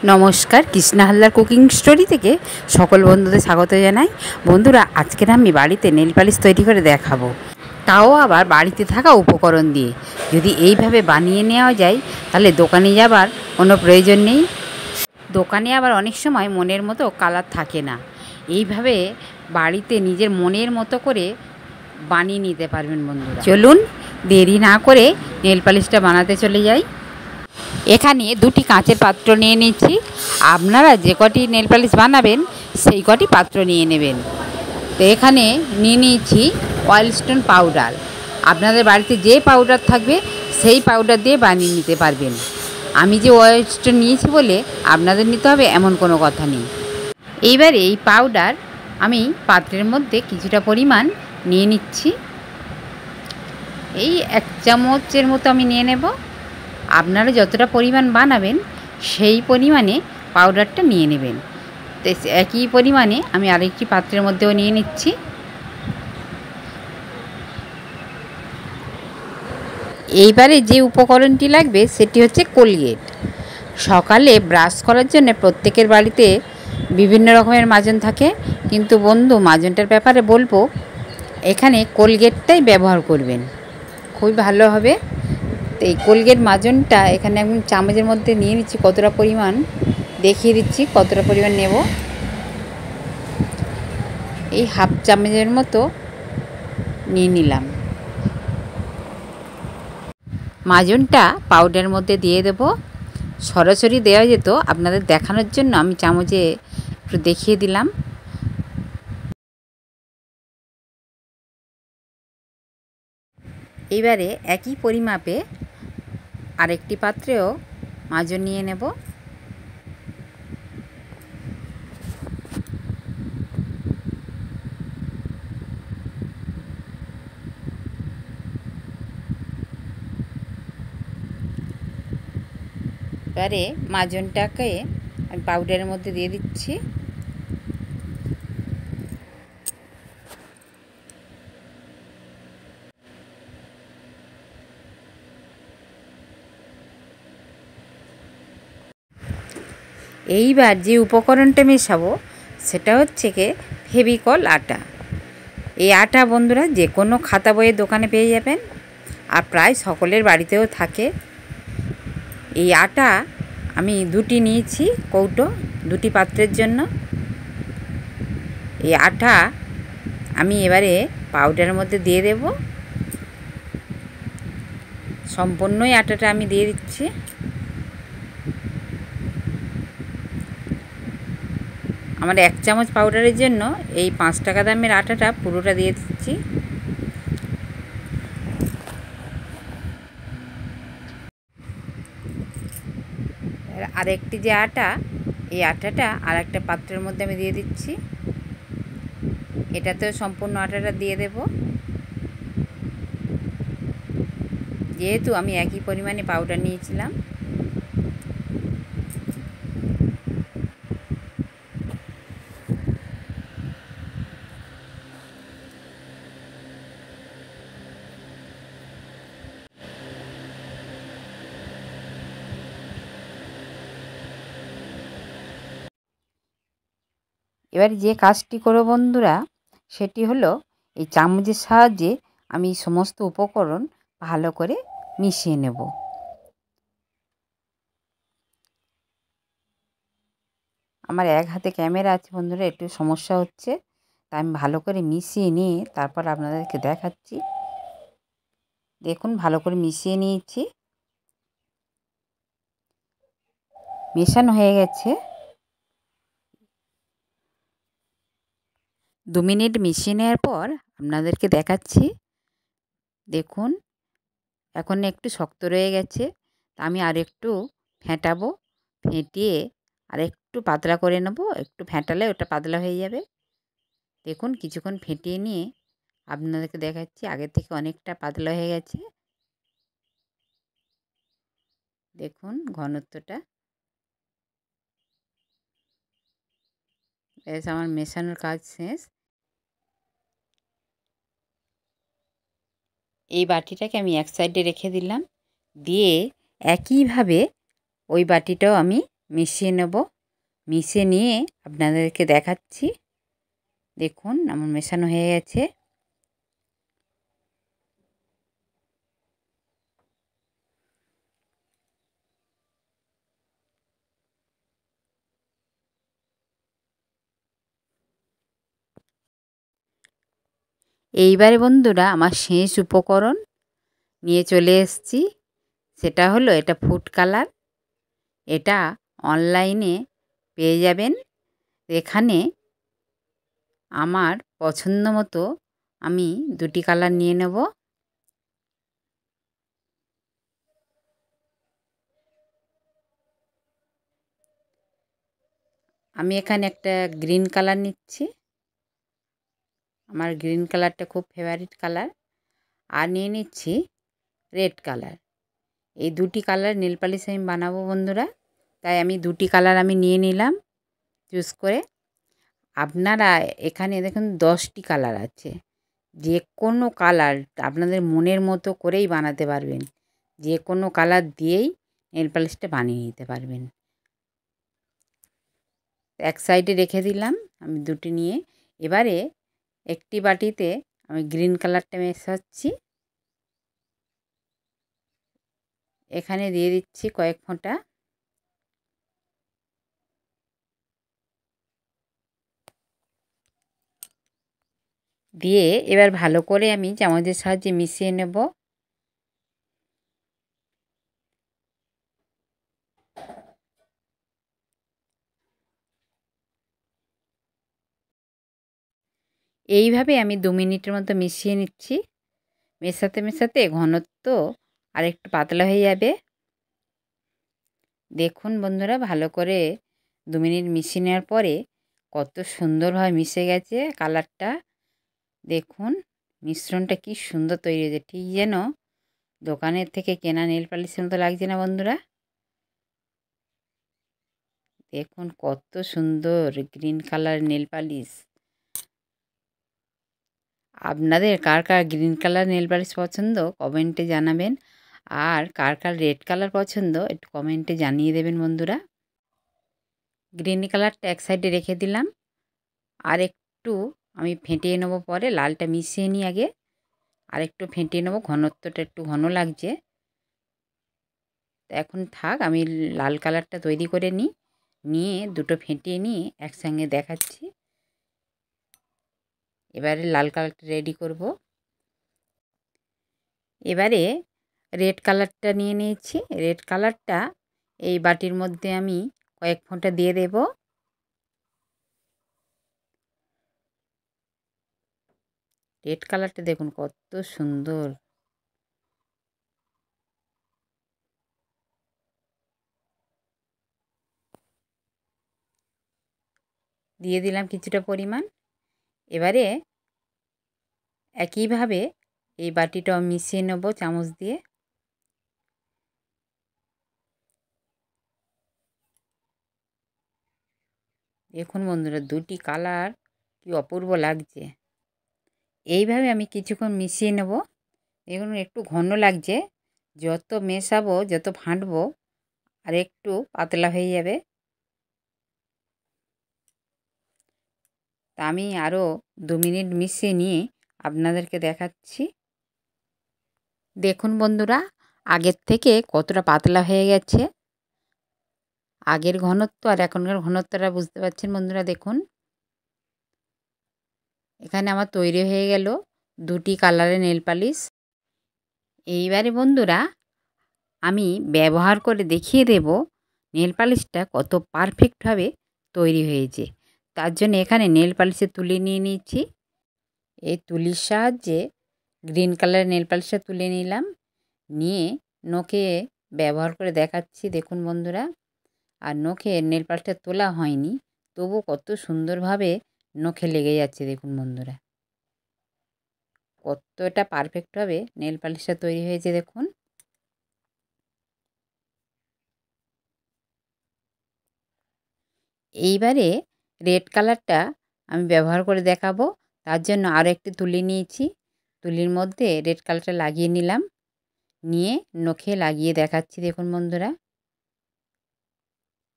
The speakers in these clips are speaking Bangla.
নমস্কার, কৃষ্ণা হালদার কুকিং স্টোরি থেকে সকল বন্ধুদের স্বাগত জানাই। বন্ধুরা, আজকের আমি বাড়িতে নেল পালিশ তৈরি করে দেখাবো, তাও আবার বাড়িতে থাকা উপকরণ দিয়ে। যদি এইভাবে বানিয়ে নেওয়া যায় তাহলে দোকানে যাবার কোনো প্রয়োজন নেই। দোকানে আবার অনেক সময় মনের মতো কালার থাকে না, এইভাবে বাড়িতে নিজের মনের মতো করে বানিয়ে নিতে পারবেন। বন্ধুরা চলুন দেরি না করে নেল পালিশটা বানাতে চলে যাই। এখানে দুটি কাঁচের পাত্র নিয়ে নিচ্ছি। আপনারা যে কটি নেল পালিশ বানাবেন সেই কটি পাত্র নিয়ে নেবেন। তো এখানে নিয়ে নিয়েছি ওয়াইল্ডস্টোন পাউডার। আপনাদের বাড়িতে যে পাউডার থাকবে সেই পাউডার দিয়ে বানিয়ে নিতে পারবেন। আমি যে ওয়াইল্ডস্টোন নিয়েছি বলে আপনাদের নিতে হবে এমন কোনো কথা নেই। এইবারে এই পাউডার আমি পাত্রের মধ্যে কিছুটা পরিমাণ নিয়ে নিচ্ছি। এই 1 চামচের মতো আমি নিয়ে নেব। আপনারা যতটা পরিমাণ বানাবেন সেই পরিমাণে পাউডারটা নিয়ে নেবেন। তো একই পরিমাণে আমি আরেকটি পাত্রের মধ্যেও নিয়ে নিচ্ছি। এইবারে যে উপকরণটি লাগবে সেটি হচ্ছে কোলগেট। সকালে ব্রাশ করার জন্য প্রত্যেকের বাড়িতে বিভিন্ন রকমের মাজন থাকে, কিন্তু বন্ধু মাজনটার ব্যাপারে বলবো, এখানে কোলগেটটাই ব্যবহার করবেন, খুবই ভালো হবে। তো এই কোলগেট মাজনটা এখানে আমি চামচের মধ্যে নিয়ে নিচ্ছি। কতটা পরিমাণ দেখিয়ে দিচ্ছি, কতটা পরিমাণ নেব। এই হাফ চামচের মতো নিয়ে নিলাম। মাজনটা পাউডারের মধ্যে দিয়ে দেব। সরাসরি দেওয়া যেত, আপনাদের দেখানোর জন্য আমি চামচে একটু দেখিয়ে দিলাম। এইবারে একই পরিমাপে আরেকটি পাত্রেও মাজন নিয়ে নেব। এবারে মাজনটাকে আমি পাউডারের মধ্যে দিয়ে দিচ্ছি। এইবার যে উপকরণটা মেশাবো সেটা হচ্ছে কি ফেভিকল আটা। এই আটা বন্ধুরা যে কোনো খাতা বইয়ের দোকানে পেয়ে যাবেন, আর প্রায় সকলের বাড়িতেও থাকে। এই আটা আমি দুটি নিয়েছি কৌটো, দুটি পাত্রের জন্য। এই আটা আমি এবারে পাউডারের মধ্যে দিয়ে দেব। সম্পূর্ণই আটাটা আমি দিয়ে দিচ্ছি। আমার 1 চামচ পাউডারের জন্য এই 5 টাকা দামের আটাটা পুরোটা দিয়ে দিচ্ছি। আরেকটি যে আটা, এই আটাটা আর একটা পাত্রের মধ্যে আমি দিয়ে দিচ্ছি। এটাতেও সম্পূর্ণ আটাটা দিয়ে দেব। যেহেতু আমি একই পরিমাণে পাউডার নিয়েছিলাম। এবার যে কাজটি করো বন্ধুরা, সেটি হলো এই চামচের সাহায্যে আমি সমস্ত উপকরণ ভালো করে মিশিয়ে নেব। আমার এক হাতে ক্যামেরা আছে বন্ধুরা, একটু সমস্যা হচ্ছে, তাই আমি ভালো করে মিশিয়ে নিয়ে তারপর আপনাদেরকে দেখাচ্ছি। দেখুন ভালো করে মিশিয়ে নিয়েছি, মেশানো হয়ে গেছে। 2 মিনিট মিশিয়ে নেওয়ার পর আপনাদেরকে দেখাচ্ছি। দেখুন এখন একটু শক্ত রয়ে গেছে, আমি আর একটু ফেটাবো। ফেটিয়ে আর একটু পাতলা করে নেব। একটু ফেটালে ওটা পাতলা হয়ে যাবে। দেখুন কিছুক্ষণ ফেটিয়ে নিয়ে আপনাদেরকে দেখাচ্ছি, আগের থেকে অনেকটা পাতলা হয়ে গেছে। দেখুন ঘনত্বটা। ব্যাস আমার মেশানোর কাজ শেষ। এই বাটিটাকে আমি এক সাইডে রেখে দিলাম, দিয়ে একইভাবে ওই বাটিটাও আমি মিশিয়ে নেব। মিশিয়ে নিয়ে আপনাদেরকে দেখাচ্ছি। দেখুন আমার মেশানো হয়ে গেছে। এইবারে বন্ধুরা আমার শেষ উপকরণ নিয়ে চলে এসেছি। সেটা হলো এটা ফুড কালার। এটা অনলাইনে পেয়ে যাবেন। এখানে আমার পছন্দ মতো আমি দুটি কালার নিয়ে নেব। আমি এখানে একটা গ্রিন কালার নিচ্ছি। আমার গ্রিন কালারটা খুব ফেভারিট কালার। আর নিয়ে নিচ্ছি রেড কালার। এই দুটি কালার নেল পালিশ আমি বানাবো বন্ধুরা, তাই আমি দুটি কালার আমি নিয়ে নিলাম চুজ করে। আপনারা এখানে দেখুন 10টি কালার আছে। যে কোনো কালার আপনাদের মনের মতো করেই বানাতে পারবেন। যে কোনো কালার দিয়েই নেল পালিশটা বানিয়ে নিতে পারবেন। এক সাইডে রেখে দিলাম আমি দুটি নিয়ে। এবারে একটি বাটিতে আমি গ্রিন কালারটা মেশাচ্ছি। এখানে দিয়ে দিচ্ছি কয়েক ফোঁটা। দিয়ে এবার ভালো করে আমি চামচের সাহায্যে মিশিয়ে নেব। এইভাবে আমি 2 মিনিটের মতো মিশিয়ে নিচ্ছি। মেশাতে মেশাতে ঘনত্ব আর একটু পাতলা হয়ে যাবে। দেখুন বন্ধুরা ভালো করে 2 মিনিট মিশিয়ে নেওয়ার পরে কত সুন্দরভাবে মিশে গেছে কালারটা। দেখুন মিশ্রণটা কি সুন্দর তৈরি হয়েছে, ঠিক যেন দোকানের থেকে কেনা নেল পালিশের মতো লাগছে না বন্ধুরা? দেখুন কত সুন্দর গ্রিন কালার নেল পালিশ। আপনাদের কার কার গ্রিন কালার নেল পালিশ পছন্দ কমেন্টে জানাবেন। আর কার কার রেড কালার পছন্দ একটু কমেন্টে জানিয়ে দেবেন বন্ধুরা। গ্রিন কালারটা এক সাইডে রেখে দিলাম। আর একটু আমি ফেটিয়ে নেব, পরে লালটা মিশিয়ে নিই আগে। আর একটু ফেটিয়ে নেব, ঘনত্বটা একটু ঘন লাগছে। এখন থাক, আমি লাল কালারটা তৈরি করে নিই। নিয়ে দুটো ফেটিয়ে নিয়ে একসঙ্গে দেখাচ্ছি। এবারে লাল কালারটা রেডি করব। এবারে রেড কালারটা নিয়ে নিয়েছি। রেড কালারটা এই বাটির মধ্যে আমি কয়েক ফোঁটা দিয়ে দেব। রেড কালারটা দেখুন কত সুন্দর। দিয়ে দিলাম কিছুটা পরিমাণ। এবারে একইভাবে এই বাটিটাও মিশিয়ে নেব চামচ দিয়ে। দেখুন বন্ধুরা দুটি কালার কি অপূর্ব লাগছে। এইভাবে আমি কিছুক্ষণ মিশিয়ে নেব। দেখুন একটু ঘন লাগছে, যত মেশাবো যত ফাটবো আর একটু পাতলা হয়ে যাবে। তা আমি আরও 2 মিনিট মিশিয়ে নিয়ে আপনাদেরকে দেখাচ্ছি। দেখুন বন্ধুরা আগের থেকে কতটা পাতলা হয়ে গেছে। আগের ঘনত্ব আর এখনকার ঘনত্বটা বুঝতে পারছেন বন্ধুরা। দেখুন এখানে আমার তৈরি হয়ে গেল দুটি কালারের নেল পালিশ। এইবারে বন্ধুরা আমি ব্যবহার করে দেখিয়ে দেব নেল পালিশটা কত পারফেক্টভাবে তৈরি হয়েছে। তার জন্য এখানে নেল পালিশের তুলি নিয়ে নিয়েছি। এই তুলির সাহায্যে গ্রিন কালারের নেল পালিশটা তুলে নিলাম। নিয়ে নখে ব্যবহার করে দেখাচ্ছি। দেখুন বন্ধুরা, আর নখে নেল পালিশটা তোলা হয়নি, তবু কত সুন্দরভাবে নখে লেগে যাচ্ছে। দেখুন বন্ধুরা কতটা পারফেক্টভাবে নেল পালিশটা তৈরি হয়েছে। দেখুন এইবারে রেড কালারটা আমি ব্যবহার করে দেখাবো। তার জন্য আরও একটি তুলি নিয়েছি। তুলির মধ্যে রেড কালারটা লাগিয়ে নিলাম। নিয়ে নখে লাগিয়ে দেখাচ্ছি। দেখুন বন্ধুরা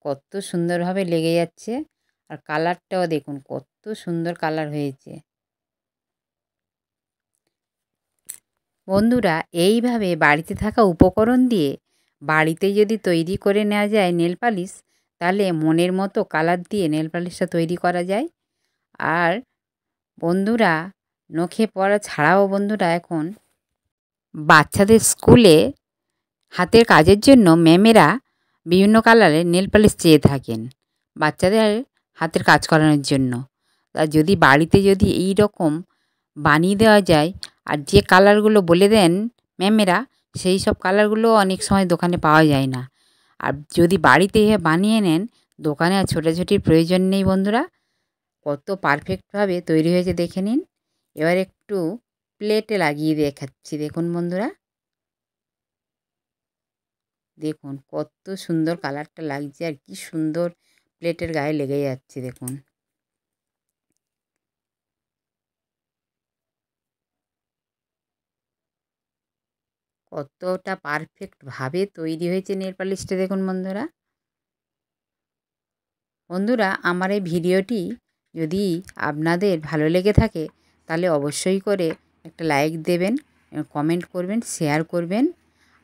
কত সুন্দরভাবে লেগে যাচ্ছে। আর কালারটাও দেখুন কত সুন্দর কালার হয়েছে। বন্ধুরা, এইভাবে বাড়িতে থাকা উপকরণ দিয়ে বাড়িতে যদি তৈরি করে নেওয়া যায় নেল পালিশ, তাহলে মনের মতো কালার দিয়ে নেল পালিশটা তৈরি করা যায়। আর বন্ধুরা, নখে পড়া ছাড়াও বন্ধুরা এখন বাচ্চাদের স্কুলে হাতের কাজের জন্য ম্যামেরা বিভিন্ন কালারের নেল পালিশ চেয়ে থাকেন বাচ্চাদের হাতের কাজ করানোর জন্য। তা যদি বাড়িতে যদি এই রকম বানিয়ে দেওয়া যায়, আর যে কালারগুলো বলে দেন ম্যামেরা, সেই সব কালারগুলো অনেক সময় দোকানে পাওয়া যায় না। আর যদি বাড়িতে বানিয়ে নেন, দোকানে আর ছোটাছুটির প্রয়োজন নেই বন্ধুরা। কত পারফেক্টভাবে তৈরি হয়েছে দেখে নিন। এবার একটু প্লেটে লাগিয়ে দেখাচ্ছি, দেখুন বন্ধুরা। দেখুন কত সুন্দর কালারটা লাগছে, আর কি সুন্দর প্লেটের গায়ে লেগে যাচ্ছে দেখুন। কতটা পারফেক্টভাবে তৈরি হয়েছে নেল পালিশটা দেখুন বন্ধুরা। বন্ধুরা, আমার এই ভিডিওটি যদি আপনাদের ভালো লেগে থাকে, তাহলে অবশ্যই করে একটা লাইক দেবেন, কমেন্ট করবেন, শেয়ার করবেন।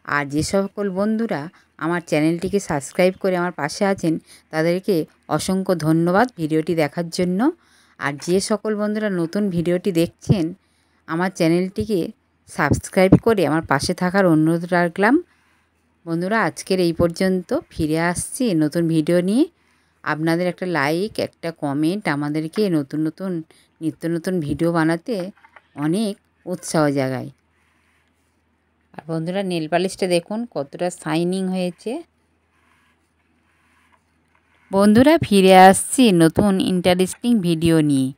আর যে সকল বন্ধুরা আমার চ্যানেলটিকে সাবস্ক্রাইব করে আমার পাশে আছেন, তাদেরকে অসংখ্য ধন্যবাদ ভিডিওটি দেখার জন্য। আর যে সকল বন্ধুরা নতুন ভিডিওটি দেখছেন, আমার চ্যানেলটিকে সাবস্ক্রাইব করে আমার পাশে থাকার অনুরোধ রাখলাম। বন্ধুরা, আজকের এই পর্যন্ত। ফিরে আসছি নতুন ভিডিও নিয়ে। আপনাদের একটা লাইক, একটা কমেন্ট আমাদেরকে নতুন নতুন নিত্য নতুন ভিডিও বানাতে অনেক উৎসাহ জাগায়। আর বন্ধুরা, নেল পালিশটা দেখুন কতটা শাইনিং হয়েছে। বন্ধুরা, ফিরে আসছি নতুন ইন্টারেস্টিং ভিডিও নিয়ে।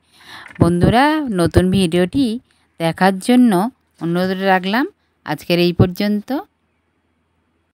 বন্ধুরা, নতুন ভিডিওটি দেখার জন্য অনুরোধ রাখলাম। আজকের এই পর্যন্ত।